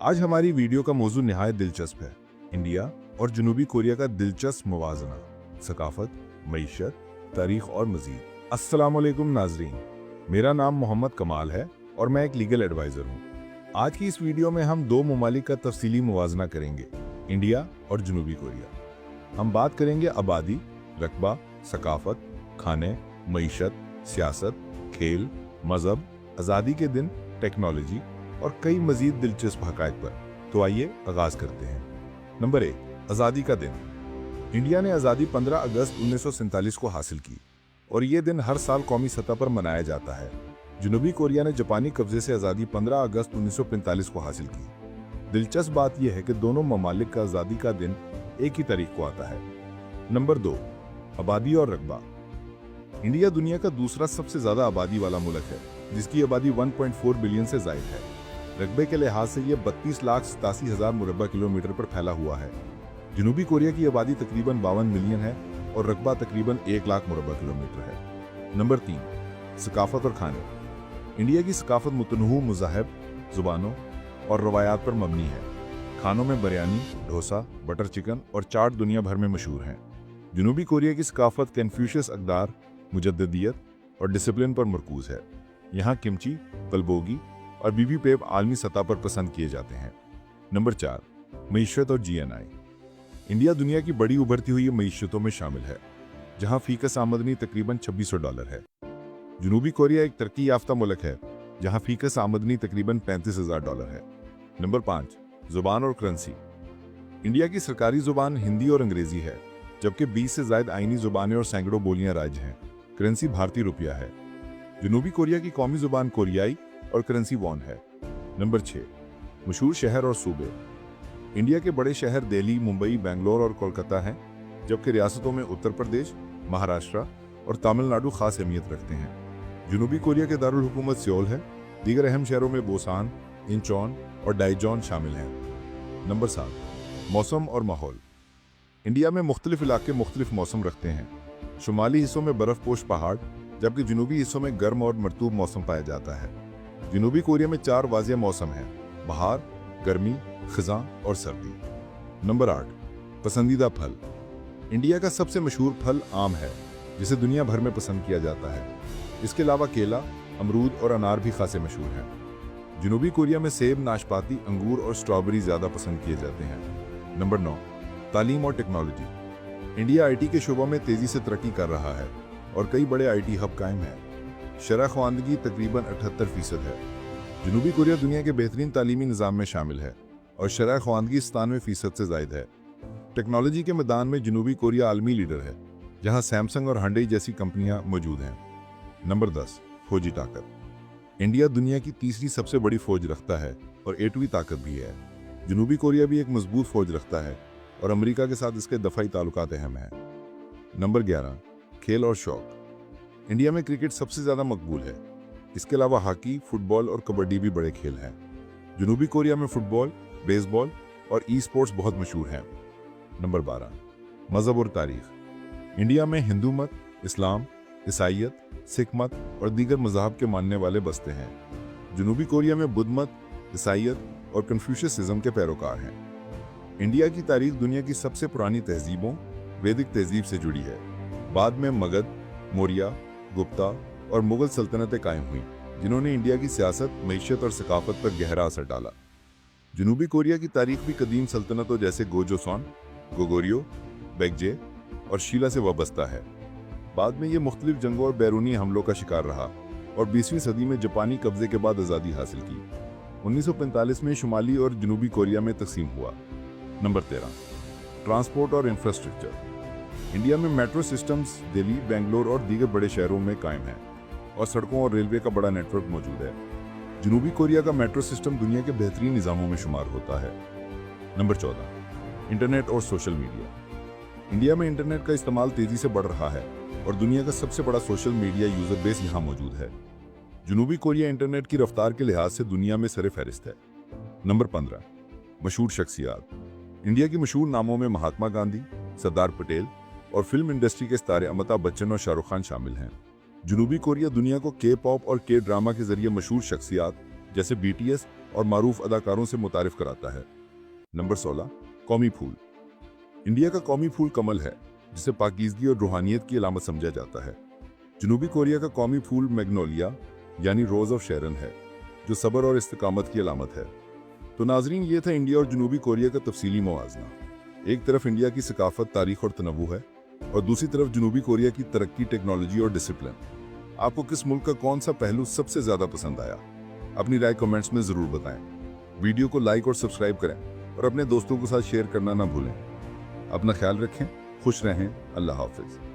आज हमारी वीडियो का मौजू निहायत दिलचस्प है। इंडिया और जनूबी कोरिया का दिलचस्प मुवाजना, सकाफत, मईशत, तारीख और मजीद। अस्सलाम वालेकुम नाजरीन, मेरा नाम मोहम्मद कमाल है और मैं एक लीगल एडवाइज़र हूँ। आज की इस वीडियो में हम दो ममालिक का तफसीली मुवाजना करेंगे, इंडिया और जनूबी कोरिया। हम बात करेंगे आबादी, रकबा, सकाफत, खाने, मईशत, सियासत, खेल, मजहब, आज़ादी के दिन, टेक्नोलॉजी और कई मजीद दिलचस्प हक़ाइक़ पर। तो आइए आगाज़ करते हैं। नंबर 1, आज़ादी का दिन। इंडिया ने आज़ादी 15 अगस्त 1947 को हासिल की और ये दिन हर साल कौमी सतह पर मनाया जाता है। जनूबी कोरिया ने जापानी कब्जे से आज़ादी 15 अगस्त 1945 को हासिल की। दिलचस्प बात यह है कि दोनों ममालिक का आज़ादी का दिन एक ही तारीख को आता है। नंबर 2, आबादी और रकबा। इंडिया दुनिया का दूसरा सबसे ज़्यादा आबादी वाला मुल्क है, जिसकी आबादी 1.4 बिलियन से ज़ायद है। रकबे के लिहाज से यह 32,87,000 मुरब्बा किलोमीटर पर फैला हुआ है। जनूबी कोरिया की आबादी तकरीबन 52 मिलियन है और रकबा तकरीबन 1 लाख मुरब्बा किलोमीटर है। नंबर 3, सकाफत और खाने। इंडिया की सकाफत मुतनूह मज़ाहिब, ज़ुबानों और रवायात पर मबनी है। खानों में बिरयानी, डोसा, बटर चिकन और चाट दुनिया भर में मशहूर हैं। जनूबी कोरिया की सकाफत कन्फ्यूशियस अक़दार, मुजद्दिदियत और डिसिप्लिन पर मरकूज है। यहाँ किमची, तलबोगी और बीबीपेप आलमी सतह पर पसंद किए जाते हैं। नंबर 4, मईशत और जीएनआई। इंडिया दुनिया की बड़ी उभरती हुई मईशतों में शामिल है, जहाँ फीकस आमदनी तकरीबन $2600 है। जनूबी कोरिया एक तरक्की याफ्ता मुल्क है, जहाँ फीकस आमदनी तकरीबन $35,000 है। नंबर 5, ज़ुबान और करेंसी। इंडिया की सरकारी ज़ुबान हिंदी और अंग्रेज़ी है, जबकि 20 से ज़ायद आइनी ज़ुबानें और सैकड़ों बोलियां राइज हैं। करेंसी भारतीय रुपया है। जनूबी कोरिया की कौमी ज़ुबान कोरियाई और करेंसी वॉन है। नंबर 6, मशहूर शहर और सूबे। इंडिया के बड़े शहर दिल्ली, मुंबई, बेंगलोर और कोलकाता हैं, जबकि रियासतों में उत्तर प्रदेश, महाराष्ट्र और तमिलनाडु खास अहमियत रखते हैं। जनूबी कोरिया के दारुल हुकूमत सियोल है। दीगर अहम शहरों में बोसान, इंचॉन और डाइजॉन शामिल हैं। नंबर 7, मौसम और माहौल। इंडिया में मुख्तलिफ इलाके मुख्तलिफ मौसम रखते हैं। शुमाली हिस्सों में बर्फ़पोश पहाड़, जबकि जनूबी हिस्सों में गर्म और मरतूब मौसम पाया जाता है। जनूबी कोरिया में 4 वाज़िह मौसम हैं: बहार, गर्मी, ख़ज़ां और सर्दी। नंबर 8, पसंदीदा फल। इंडिया का सबसे मशहूर फल आम है, जिसे दुनिया भर में पसंद किया जाता है। इसके अलावा केला, अमरूद और अनार भी खासे मशहूर हैं। जनूबी कोरिया में सेब, नाशपाती, अंगूर और स्ट्रॉबेरी ज़्यादा पसंद किए जाते हैं। नंबर 9, तालीम और टेक्नोलॉजी। इंडिया आईटी के शोबों में तेज़ी से तरक्की कर रहा है और कई बड़े आईटी हब कायम हैं। शरह ख्वानदगी तकरीबन 78% है। जनूबी कोरिया दुनिया के बेहतरीन तालीमी निज़ाम में शामिल है और शरह ख्वानदगी 97% से ज़ायद है। टेक्नोलॉजी के मैदान में जनूबी कोरिया आलमी लीडर है, जहां सैमसंग और हंडई जैसी कंपनियां मौजूद हैं। नंबर 10, फौजी ताकत। इंडिया दुनिया की तीसरी सबसे बड़ी फौज रखता है और 8वीं ताकत भी है। जनूबी कोरिया भी एक मजबूत फौज रखता है और अमेरिका के साथ इसके दफ़ाई ताल्लुकात अहम हैं। नंबर 11, खेल और शौक। इंडिया में क्रिकेट सबसे ज़्यादा मकबूल है। इसके अलावा हॉकी, फुटबॉल और कबड्डी भी बड़े खेल हैं। जनूबी कोरिया में फुटबॉल, बेसबॉल और ई स्पोर्ट्स बहुत मशहूर हैं। नंबर 12, मज़हब और तारीख। इंडिया में हिंदू मत, इस्लाम, ईसाईयत, सिख मत और दीगर मज़ाहब के मानने वाले बसते हैं। जनूबी कोरिया में बुद्ध मत, ईसाईयत और कन्फ्यूशियसिज्म के पैरोकार हैं। इंडिया की तारीख दुनिया की सबसे पुरानी तहजीबों, वैदिक तहजीब से जुड़ी है। बाद में मगध, मौर्य, गुप्ता और मुगल सल्तनतें कायम हुई, जिन्होंने इंडिया की सियासत, मईशत और सकाफत पर गहरा असर डाला। जनूबी कोरिया की तारीख भी कदीम सल्तनतों जैसे गोजोसॉन, गोगोरियो, बेकजे और शीला से वाबस्ता है। बाद में ये मुख्तलिफ जंगों और बैरूनी हमलों का शिकार रहा और 20वीं सदी में जापानी कब्जे के बाद आज़ादी हासिल की। 1945 में शुमाली और जनूबी कोरिया में तकसीम हुआ। नंबर 13, ट्रांसपोर्ट और इंफ्रास्ट्रक्चर। इंडिया में मेट्रो सिस्टम्स दिल्ली, बेंगलोर और दीगर बड़े शहरों में कायम हैं और सड़कों और रेलवे का बड़ा नेटवर्क मौजूद है। जनूबी कोरिया का मेट्रो सिस्टम दुनिया के बेहतरीन निज़ामों में शुमार होता है। नंबर 14, इंटरनेट और सोशल मीडिया। इंडिया में इंटरनेट का इस्तेमाल तेज़ी से बढ़ रहा है और दुनिया का सबसे बड़ा सोशल मीडिया यूज़र बेस यहाँ मौजूद है। जनूबी कोरिया इंटरनेट की रफ्तार के लिहाज से दुनिया में सर फहरिस्त है। नंबर 15, मशहूर शख्सियात। इंडिया की मशहूर नामों में महात्मा गांधी, सरदार पटेल और फिल्म इंडस्ट्री के सितारे अमिताभ बच्चन और शाहरुख खान शामिल हैं। जनूबी कोरिया दुनिया को के पॉप और के ड्रामा के जरिए मशहूर शख्सियात जैसे BTS, और मारूफ अदाकारों से मुतारिफ कराता है। नंबर 16, कौमी फूल। इंडिया का कौमी फूल कमल है, जिसे पाकीज़गी और रूहानियत की अलामत समझा जाता है। जनूबी कोरिया का कौमी फूल मैग्नोलिया यानी रोज़ ऑफ शेरन है, जो सब्र और इस्तिकामत की अलामत है। तो नाजरीन, ये था इंडिया और जनूबी कोरिया का तफसीली मुवाजना। एक तरफ इंडिया की सकाफत, तारीख और तनव्वु है, और दूसरी तरफ जनूबी कोरिया की तरक्की, टेक्नोलॉजी और डिसिप्लिन। आपको किस मुल्क का कौन सा पहलू सबसे ज़्यादा पसंद आया? अपनी राय कमेंट्स में ज़रूर बताएं। वीडियो को लाइक और सब्सक्राइब करें और अपने दोस्तों के साथ शेयर करना ना भूलें। अपना ख्याल रखें, खुश रहें। अल्लाह हाफिज़।